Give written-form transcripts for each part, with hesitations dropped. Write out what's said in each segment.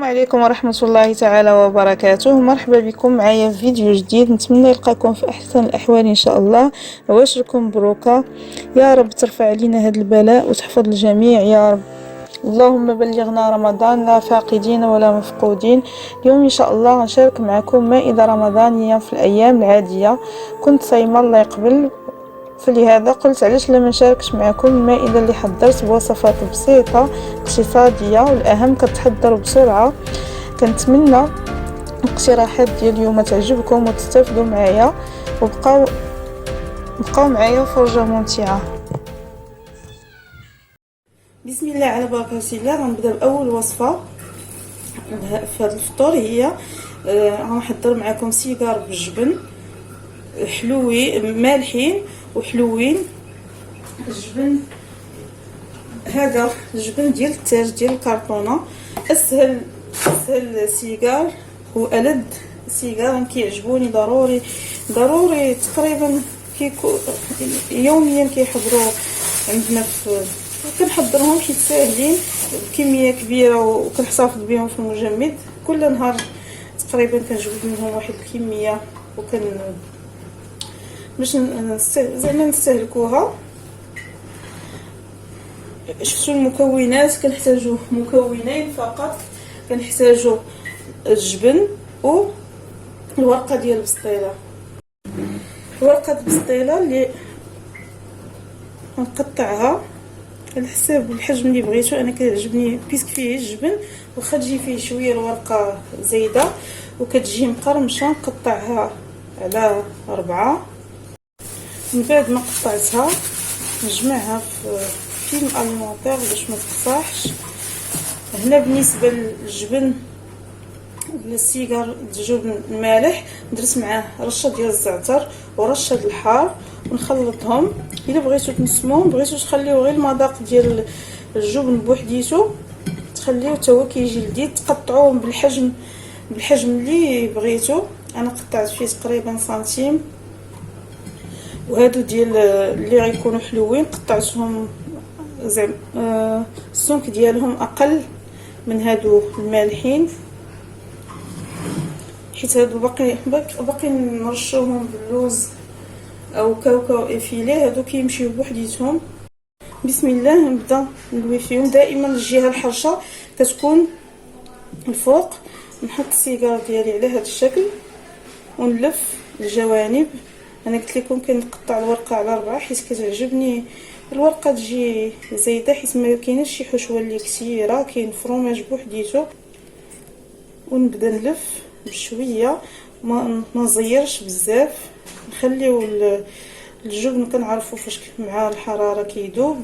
السلام عليكم ورحمة الله تعالى وبركاته. مرحبا بكم معايا في فيديو جديد. نتمنى يلقاكم في احسن الاحوال ان شاء الله. عواشركم مبروكة، يا رب ترفع علينا هذا البلاء وتحفظ الجميع يا رب. اللهم بلغنا رمضان لا فاقدين ولا مفقودين. اليوم ان شاء الله نشارك معكم مائدة رمضانية في الايام العادية. كنت صايمة الله يقبل، فلهذا قلت علاش لا نشاركش معكم المائدة اللي حضرت بوصفات بسيطة اقتصادية، والاهم كتحضر بسرعة. كنتمنى الاقتراحات ديال اليوم تعجبكم وتستافدوا معايا، وبقاو معايا فرجة ممتعة. بسم الله على بركة الله. غنبدا باول وصفة في هذا الفطور. هي غنحضر معكم سيجار بالجبن حلوين مالحين وحلوين. الجبن هذا الجبن ديال التاج ديال الكرتونه، اسهل سيجار والد سيجار كيعجبوني. ضروري تقريبا يوميا كيحضروا عندنا كنحضرهم حيت ساهلين بكميه كبيره وكنحتفظ بهم في المجمد. كل نهار تقريبا كنجبد منهم واحد الكميه باش زعما نستهلكوها. شفتوا المكونات؟ كنحتاجو مكونين فقط. كنحتاجو الجبن والورقه ديال البسطيله. ورقه البسطيله اللي نقطعها على حساب الحجم اللي بغيتو. انا كيعجبني بيسك فيه الجبن واخا تجي فيه شويه الورقه زايده وكتجي مقرمشه. نقطعها على 4. من بعد ما قطعتها نجمعها في فيلم اليمونطير باش ما تقطعش. هنا بالنسبه للجبن السيجار الجبن المالح درت معاه رشه ديال الزعتر ورشه الحار ونخلطهم. الا بغيتو تنسموهم، بغيتو تخليو غير المذاق ديال الجبن بوحديتو تخليوه حتى هو كيجي لذيذ. تقطعوهم بالحجم اللي بغيتو. انا قطعت فيه تقريبا سنتيم. وهادو ديال اللي غيكونوا حلوين قطعتهم زعما السمك ديالهم اقل من هادو المالحين، حيت هادو باقي نرشوهم باللوز او كاوكاو افيلي. هادو كيمشيو بوحديتهم. بسم الله. نبدا ندوي فيهم. دائما الجهه الحرشه كتكون الفوق. نحط السيجار ديالي على هذا الشكل ونلف الجوانب. انا قلت لكم كنقطع الورقه على 4 حيت كتعجبني الورقه تجي زايده، حيت ما كايناش شي حشوه اللي كثيره، كاين فروماج بوحديتو. ونبدا نلف بشويه، ما نزيرش بزاف. نخليو الجبن كنعرفوا فاش مع الحراره كيذوب.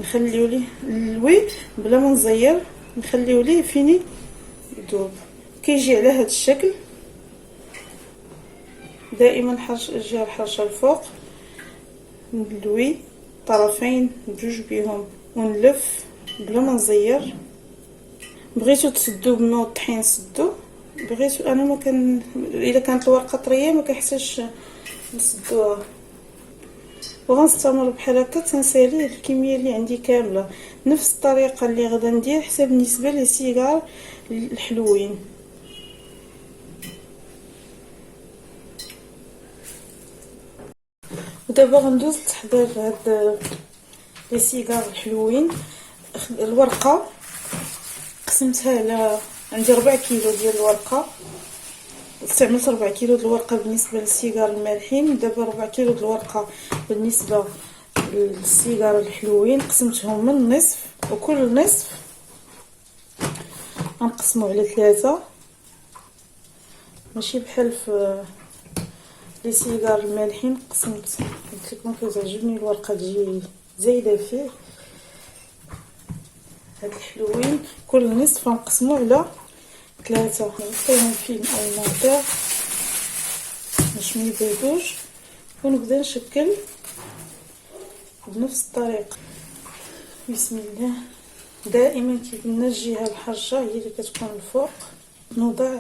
نخليو ليه اللوي بلا ما نزير، نخليو ليه فيني يذوب. كيجي على هذا الشكل. دائما الجهه الحرشه الفوق ندلوي طرفين بجوج بهم ونلف بلا ما نزير. بغيتو تسدو بالماء والطحين سدو، بغيتو انا ما كان الا كانت الورقه طريه ما كنحتاجش نسدوها. وغنستمر بحال هكا تنسالي الكميه اللي عندي كامله نفس الطريقه اللي غادا ندير حتى بالنسبه للسيجار الحلوين. ودابا غندوز لتحضير هاد لي سيجار الحلوين. الورقه قسمتها على عندي 4 كيلو ديال الورقه. استعملت 4 كيلو د الورقه بالنسبه للسيجار المالحين. دابا 4 كيلو د الورقه بالنسبه للسيجار الحلوين. قسمتهم من النصف، وكل نصف غنقسمو على 3. ماشي بحال في لي سيجار المالحين قسمت. قلت لكم كتعجبني الورقه تجي زايده فيه. هاد الحلوين كل نصف غنقسمو على 3. نغطيهم فيلم اليمونطير باش ما يبردوش. ونبدا نشكل بنفس الطريقه. بسم الله. دائما كيف قلنا الجهه الحرشه هي اللي كتكون الفوق. نوضع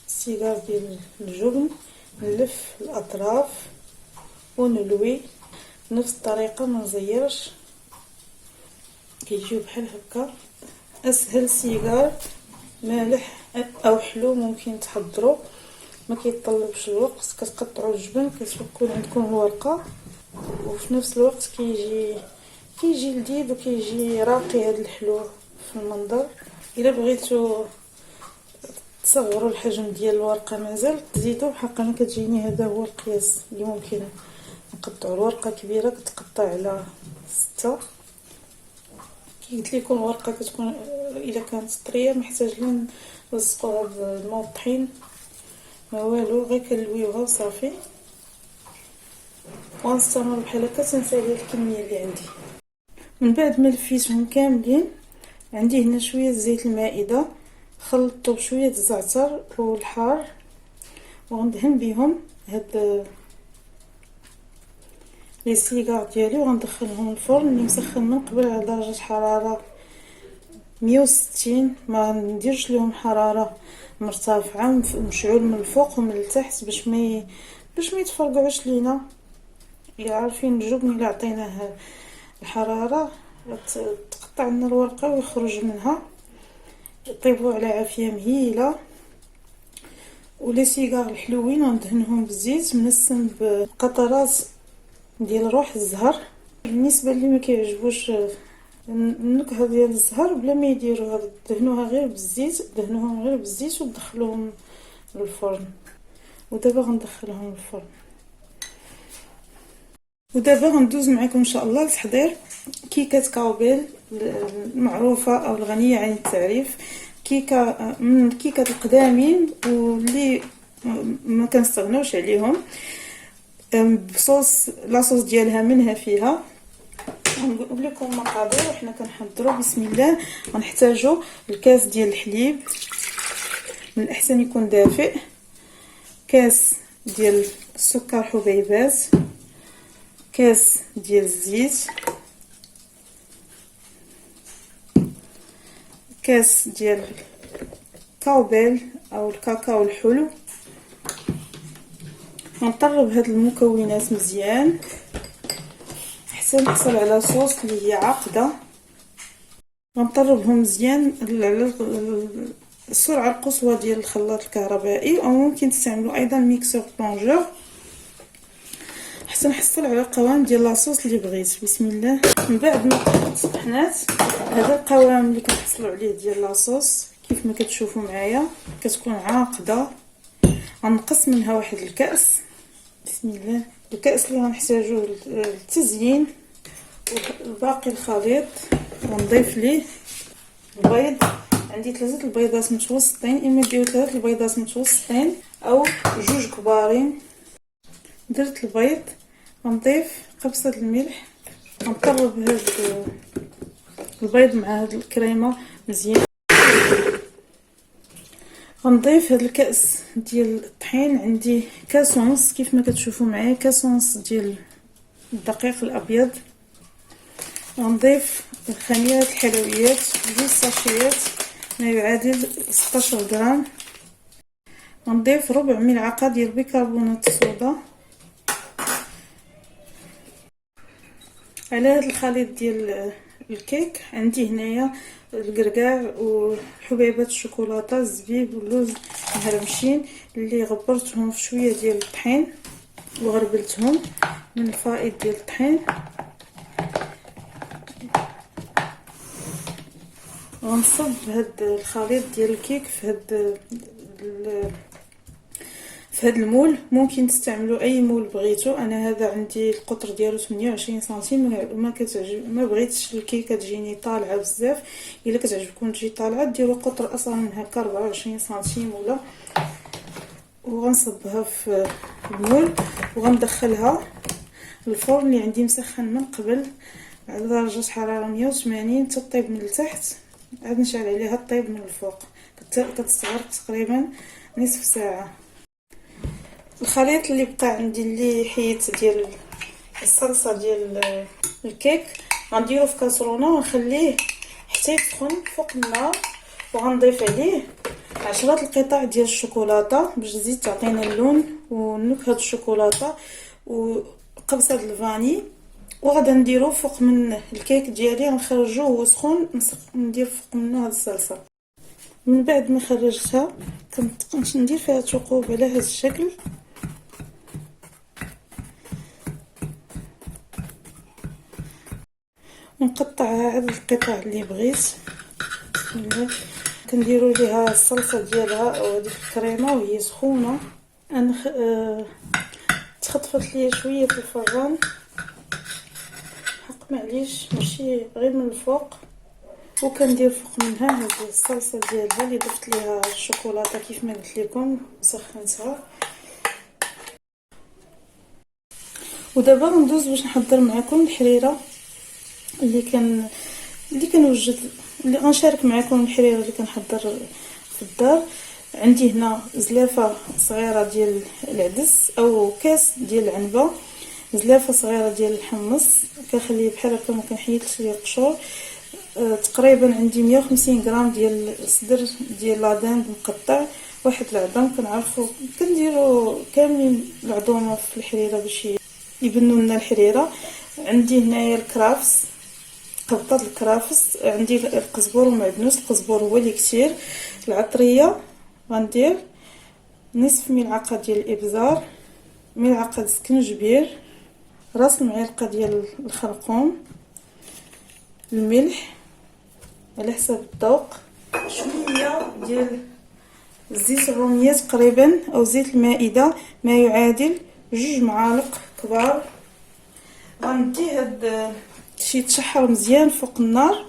السيجار ديال الجبن، نلف الاطراف ونلوي بنفس الطريقه، ما نزيرش. كيجيو بحال هكا اسهل سيجار مالح او حلو ممكن تحضروا، ما كيتطلبش الوقت. كتقطعوا الجبن، كتكون عندكم الورقه، وفي نفس الوقت كيجي لذيذ وكيجي راقي هذا الحلو في المنظر. الا بغيتو تصغروا الحجم ديال الورقه مازال تزيدوا، بحق انا كتجيني هذا هو القياس اللي ممكن نقطعوا. الورقه كبيره كتقطع على 6. كي قلت لكم الورقه كتكون الا كانت طريه محتاج لين نلصقوها بالماء والطحين، ما والو، غير كنلويوها وصافي. ونستمر بحال هكا تنسالي الكميه اللي عندي. من بعد ما لفيتهم كاملين، عندي هنا شويه زيت المائده خلطته بشويه الزعتر والحار، وغندهن بهم هاد لي سيغار ديالي، وغندخلهم الفرن اللي مسخن من قبل على درجه حراره 160. ما نديرش لهم حراره مرتفعه، مشعول من الفوق ومن التحت باش ما يتفرقعوش لينا. الا عارفين الجبن الا عطيناه الحراره تقطع لنا الورقه ويخرج منها. طيبوا على عافيه مهيله. ولي سيغار الحلوين غندهنهم بالزيت منسم بقطرات ديال روح الزهر. بالنسبه اللي ما كيعجبوش النكهه ديال الزهر بلا ما يديروها، دهنوها غير بالزيت، دهنوهم غير بالزيت ودخلوهم للفرن. ودابا غندخلهم للفرن. ودابا غندوز معكم ان شاء الله لتحضير كيكه كاوبيل المعروفه او الغنيه عن التعريف. كيكه من الكيكات القدامين واللي ما كنستغناوش عليهم، بصوص لاصوص ديالها منها فيها. نقول لكم المقادير وحنا كنحضروا. بسم الله. غنحتاجوا الكاس ديال الحليب، من الاحسن يكون دافئ، كاس ديال السكر حبيبات، كاس ديال الزيت، كاس ديال كاوبيل او الكاكاو الحلو. غنطرب هاد المكونات مزيان حتى نحصل على صوص اللي هي عاقده. غنطربهم مزيان على السرعه القصوى ديال الخلاط الكهربائي، او ممكن تستعملوا ايضا ميكسور بلونجور حتى نحصل على القوام ديال لاصوص اللي بغيت. بسم الله. من بعد ما طحنات، هذا القوام اللي كنحصلوا عليه ديال لاصوص كيف ما كتشوفوا معايا، كتكون عاقده. غنقص منها واحد الكاس. بسم الله. الكاس اللي غنحتاجوه للتزيين. وباقي الخليط غنضيف ليه البيض. عندي 3 البيضات متوسطين، اما ديروا 3 البيضات متوسطين او 2 كبارين. درت البيض، غنضيف قبصه الملح، غنطرب هاد البيض مع هاد الكريمه مزيان. غنضيف هاد الكاس ديال الطحين، عندي كاس ونص كيف ما كتشوفوا معايا، كاس ونص ديال الدقيق الابيض. غنضيف الخميره الحلويات 2 ساشيات ما يعادل 16 غرام. غنضيف ربع ملعقه ديال بيكربونات الصودا. على هذا الخليط ديال الكيك عندي هنايا القرقاع وحبيبات الشوكولاته، الزبيب واللوز مهرمشين اللي غبرتهم في شويه ديال الطحين وغربلتهم من الفائض ديال الطحين. غنصب هاد الخليط ديال الكيك في هاد المول. ممكن تستعملوا اي مول بغيتو. انا هذا عندي القطر ديالو 28 سنتيم. ما بغيتش الكيكه تجيني طالعه بزاف. الا كتعجبكم تجي طالعه ديروا قطر اصغر من هكا 24 سنتيم ولا. وغنصبها في المول وغندخلها الفرن اللي عندي مسخن من قبل على درجه حراره 180 تطيب من التحت، عاد نشعل عليها الطيب من الفوق. كتستغرق تقريبا نصف ساعه. الخليط اللي بقى عندي اللي حيت ديال الصلصه ديال الكيك غنديرو في كاسرونه ونخليه حتى يسخن فوق النار. وغنضيف عليه 10 القطع ديال الشوكولاته باش تزيد تعطينا اللون ونكهه الشوكولاته، وقبصه الفاني وغادا نديرو فوق من الكيك ديالي، غنخرجوه وهو سخون، ندير فوق منه هاد الصلصه. من بعد ما خرجتها ندير فيها ثقوب على هذا الشكل، ونقطعها عدد القطع اللي بغيت. بسم الله. كنديروا ليها الصلصه ديالها او هذيك الكريمه وهي سخونه. انا تخطفت ليا شويه في الفران، حق معليش ماشي غير من الفوق. وكندير فوق منها هذه الصلصه ديالها اللي ضفت ليها الشوكولاته كيف ما قلت لكم سخنتها. ودابا غندوز باش نحضر معكم الحريره اللي كنوجد، اللي غنشارك معكم الحريره اللي كنحضر في الدار. عندي هنا زلافه صغيره ديال العدس او كاس ديال العنبه، زلافه صغيره ديال الحمص كنخليه بحال هكا ما كنحيدش ليه القشور. تقريبا عندي 150 غرام ديال الصدر ديال لادان مقطع، واحد العظم كنعرفوا كنديروا كاملين العظومه في الحريره باش يبنوا لنا الحريره. عندي هنايا الكرافس، خلطات الكرافس، عندي القزبور ومعدنوس. القزبور هو اللي كثير. العطريه غندير نصف ملعقه ديال الابزار، ملعقه سكنجبير، راس المعلقه ديال الخرقوم، الملح على حسب الذوق، شويه ديال زيت الروميه تقريبا او زيت المائده ما يعادل 2 معالق كبار. غندي هاد الشيء يتشحر مزيان فوق النار،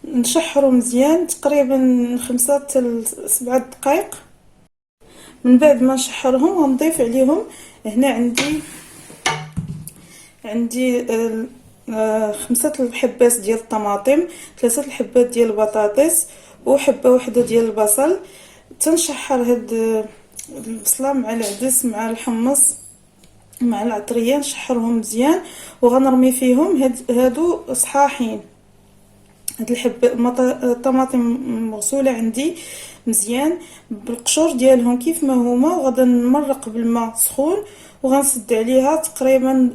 نشحرو مزيان تقريبا 5 حتى 7 دقائق. من بعد ما نشحرهم غنضيف عليهم هنا عندي 5 الحبات ديال الطماطم، 3 الحبات ديال البطاطس، وحبه واحده ديال البصل. تنشحر هاد البصله مع العدس مع الحمص مع العطريه، نشحرهم مزيان وغنرمي فيهم هادو صحاحين. هاد الطماطم مغسوله عندي مزيان بالقشور ديالهم كيف ما هما، وغادا نمرق بالماء سخون وغنسد عليها تقريبا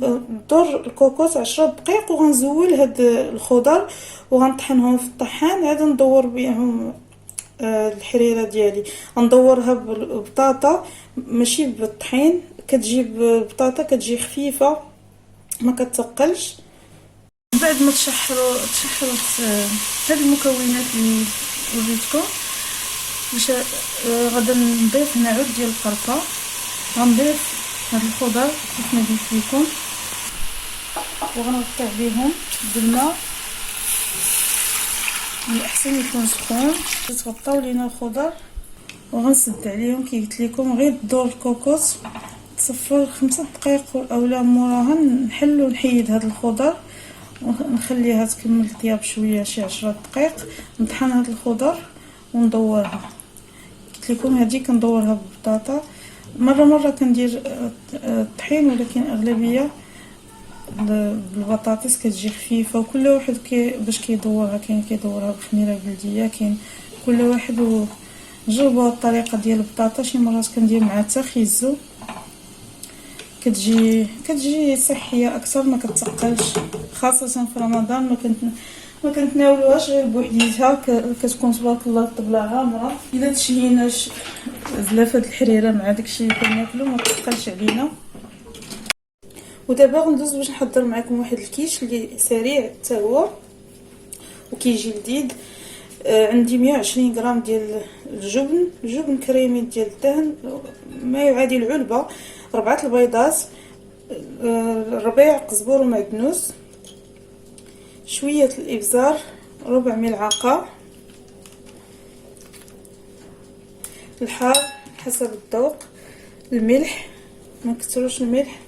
دور الكوكوط 10 دقائق، وغنزول هاد الخضر وغنطحنهم في الطحان. عاد ندور بهم الحريره ديالي، غندورها بالبطاطا ماشي بالطحين، كتجيب البطاطا كتجي خفيفه ما كتثقلش. بعد ما تشحرت هاد المكونات اللي وريتكم باش غادا نضيف هنا عود ديال القرفه، غنضيف هاد الخضر كيف ما قلت لكم وغنغطي عليهم بالماء، الاحسن يكون سخون. تغطاو لينا الخضر وغنسد عليهم كي قلت لكم غير دور الكوكوط تصفر 5 دقائق اولا موراها نحل ونحيد هاد الخضر ونخليها تكمل طياب شويه شي 10 دقائق. نطحن هاد الخضر وندورها، قلت لكم هذه كندورها بالبطاطا. مره كندير الطحين ولكن اغلبيه بالبطاطس كتجي خفيفه، وكل واحد باش كيدورها. كاين كيدورها بخميره بلديه، كاين كل واحد جربوا الطريقه ديال البطاطا. شي مرات كندير معها حتى خيزو، كتجي صحيه اكثر ما كتثقلش، خاصه في رمضان ما كنتناولوهاش غير بوحديتها، كتكون تبارك الله الطبله عامره. الا تشهينا زلافه الحريره مع داكشي اللي كناكلو ما تثقلش علينا. ودابا غندوز باش نحضر معكم واحد الكيش اللي سريع حتى هو وكيجي لذيذ. عندي 120 غرام ديال الجبن كريمي ديال الدهن ما يعادل علبه، 4 البيضات، ربيع قزبور ومعدنوس، شويه الابزار ربع ملعقه، الحار حسب الذوق، الملح ما نكثروش الملح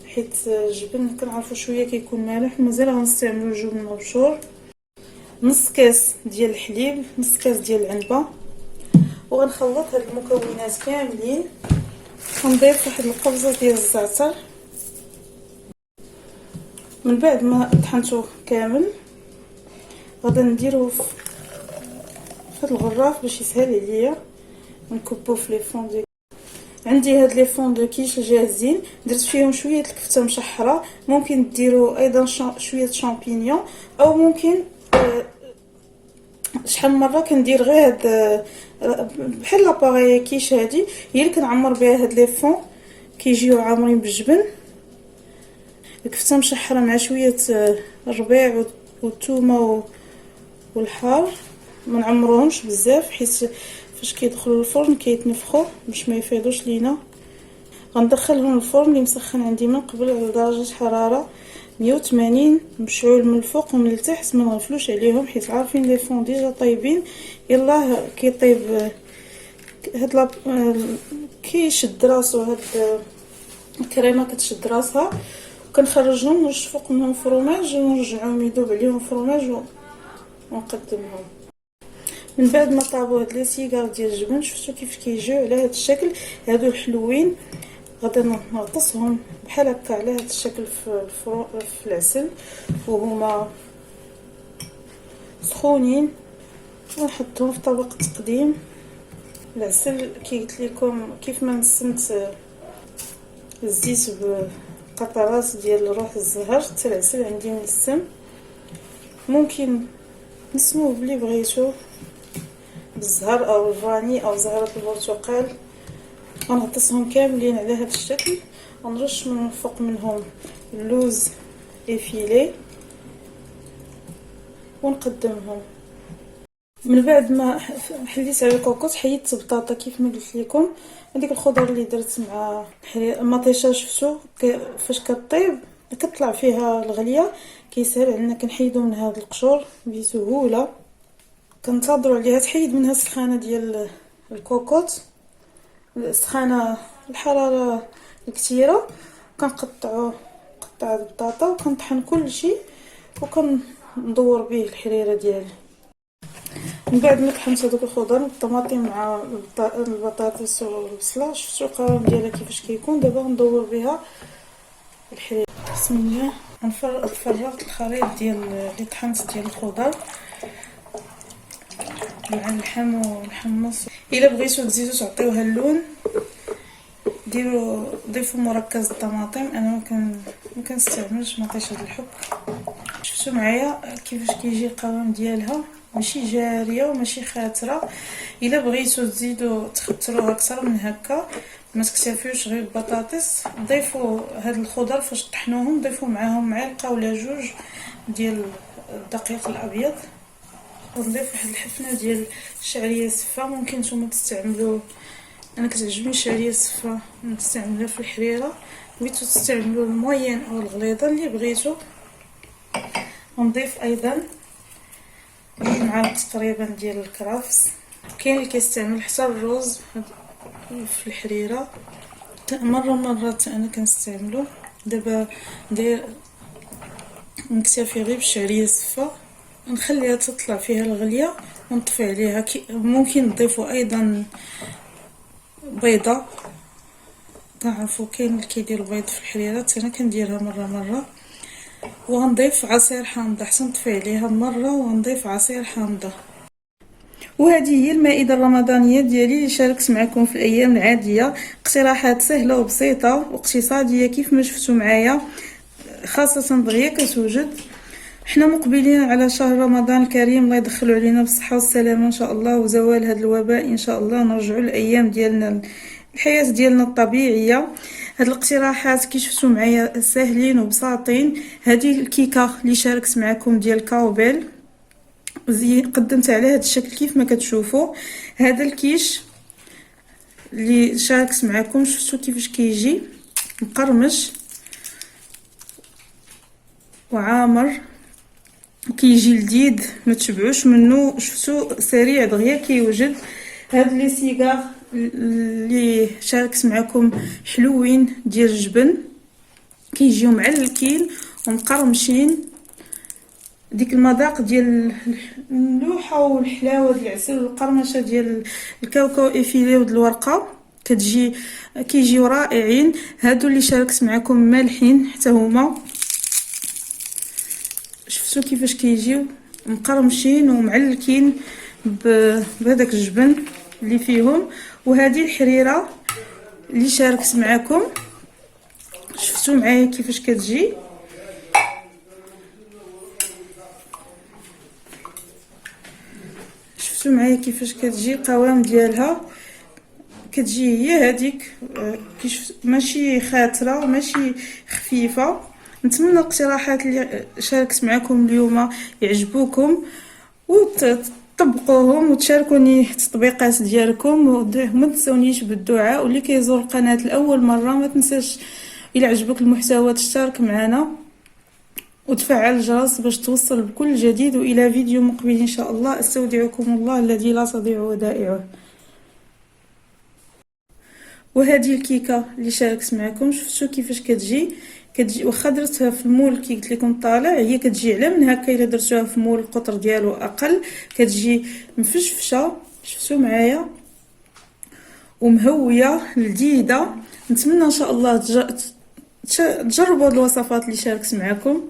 حيت الجبن كنعرفوا شويه كيكون مالح، مازال غنستعملوا الجبن مبشور، نص كاس ديال الحليب، نص كاس ديال العنبه. وغنخلط هاد المكونات كاملين، غنضيف واحد القبضه ديال الزعتر. من بعد ما طحنته كامل غادا نديروه في هاد الغراف باش يسهل عليا، نكبوه في لي فون ديال. عندي هاد لي فون دو كيش جاهزين، درت فيهم شويه الكفته مشحره، ممكن ديروا ايضا شويه شامبينيون، او ممكن شحال من مره كندير غير هاد بحال لاباغي كيش هادي هي اللي كنعمر بها هاد لي فون كيجيو عامرين بالجبن. الكفته مشحره مع شويه الربيع والثومه والحار، ما نعمروهمش بزاف حيت فاش كيدخلوا الفرن كيتنفخوا باش ما يفيضوش لينا. غندخلهم الفرن اللي مسخن عندي من قبل على درجه حراره 180 مشعول من الفوق ومن التحت، ما نغفلوش عليهم حيت عارفين لي فون ديجا طايبين. يلا كيطيب هاد كيشد راسو، هاد الكريمه كتشد راسها، وكنخرجهم نرش فوق منهم فروماج ونرجعهم يذوب عليهم فروماج ونقدمهم. من بعد ما طابوا هاد لي سيغار ديال الجبن شفتوا كيف كيجيو على هاد الشكل، هادو حلوين. غادي نغطسهم بحال هكا على هاد الشكل في العسل وهما سخونين، ونحطهم في طبق تقديم. العسل كي قلت لكم كيف ما نسمت الزيت بقطرات ديال روح الزهر، حتى العسل عندي منسم، ممكن نسموه بلي بغيتو بالزهر او الفاني او زهرة البرتقال. غنغطسهم كاملين على هذا الشكل، ونرش من فوق منهم اللوز افيلي ونقدمهم. من بعد ما حليت على الكوكوط حيدت البطاطا كيف ما قلت لكم. هذيك الخضر اللي درت مع المطيشه شفتوا فاش كطيب كتطلع فيها الغليه، كيسهل علينا كنحيدو من هذا القشور بسهوله. كنتظروا عليها تحيد منها السخانه ديال الكوكوط، السخانه الحراره الكثيره. كنقطعوا قطع البطاطا وكنطحن كل شيء وكندور به الحريره ديالي. من بعد ما طحنت هذوك الخضر الطماطم مع البطاطس والبصله، شفتوا القوام ديالها كيفاش كيكون. دابا ندور بها الحريره. بسم الله. فرغت الخليط ديال اللي طحنت ديال الخضر مع اللحم ونحمص. الا بغيتو تزيدو تعطيوها اللون ضيفوا مركز الطماطم. انا ما كنستعملش مطيشه الحك. شفتوا معايا كيفاش كيجي القوام ديالها، ماشي جاريه وماشي خاتره. الا بغيتو تزيدو تخطروها اكثر من هكا، ما تكتفيوش غير البطاطس، ضيفوا هاد الخضر فاش طحنوهم ضيفوا معاهم معلقه ولا جوج ديال الدقيق الابيض، ونضيف واحد الحفنه ديال الشعريه السفه. ممكن نتوما تستعملوا، انا كتعجبني الشعريه السفه نستعملها في الحريره، بغيتو تستعملوا الموين او الغليظه اللي بغيتو. ونضيف ايضا معلقه تقريبا ديال الكرفس. كاين اللي كيستعمل حتى الرز في الحريره، مرات انا كنستعملو. دابا نكتفي غير بالشعريه السفه، نخليها تطلع فيها الغليه ونطفي عليها. ممكن نضيفوا ايضا بيضه، تعرفوا كاين اللي كيدير بيض في الحريره، انا كنديرها مره. وغنضيف عصير حامضه حتى نطفي عليها مره، ونضيف عصير حامضه. وهذه هي المائده الرمضانيه ديالي اللي شاركت معكم في الايام العاديه. اقتراحات سهله وبسيطه واقتصاديه كيف ما شفتوا معايا، خاصه دغيا كتوجد. حنا مقبلين على شهر رمضان الكريم، الله يدخلوا علينا بالصحه والسلامه ان شاء الله، وزوال هذا الوباء ان شاء الله، نرجعوا الايام ديالنا الحياه ديالنا الطبيعيه. هاد الاقتراحات كي شفتوا معايا ساهلين وبساطين. هذه الكيكه اللي شاركت معكم ديال كاوبيل قدمتها على هذا الشكل كيف ما كتشوفوا. هذا الكيش اللي شاركت معكم شفتوا كيفاش كيجي مقرمش وعامر، كيجي لذيذ ما تشبعوش منه. شفتوا سريع دغيا كيوجد. هاد لي سيغار اللي شاركت معكم حلوين ديال الجبن، كيجيو معلكين ومقرمشين. ديك المذاق ديال الملوحه والحلاوه ديال العسل والقرمشه ديال الكاوكاو افيلي ود الورقه كيجيو رائعين. هادو اللي شاركت معكم مالحين حتى هما، شفتوا كيفاش كيجيو مقرمشين ومعلكين بهذاك الجبن اللي فيهم. وهذه الحريره اللي شاركت معكم. شفتوا معايا كيفاش كتجي. شفتوا معايا كيفاش كتجي القوام ديالها. كتجي هي هذيك ماشي خاتره ماشي خفيفه. نتمنى الاقتراحات اللي شاركت معكم اليوم يعجبوكم وتطبقوهم وتشاركوني التطبيقات ديالكم. وما تنسونيش بالدعاء، واللي كيزور القناه لاول مره ما تنساش الى عجبك المحتوى تشترك معنا وتفعل الجرس باش توصل بكل جديد. والى فيديو مقبل ان شاء الله. استودعكم الله الذي لا تضيع ودائعه. وهذه الكيكه اللي شاركت معكم شفتوا كيفاش كتجي واخا درتها في المول كي قلت لكم طالع، هي كتجي على من هكا. الا درتوها في مول القطر ديالو اقل كتجي مفشفشه. شفتوا معايا ومهويه لذيذه. نتمنى ان شاء الله تجربوا الوصفات اللي شاركت معكم.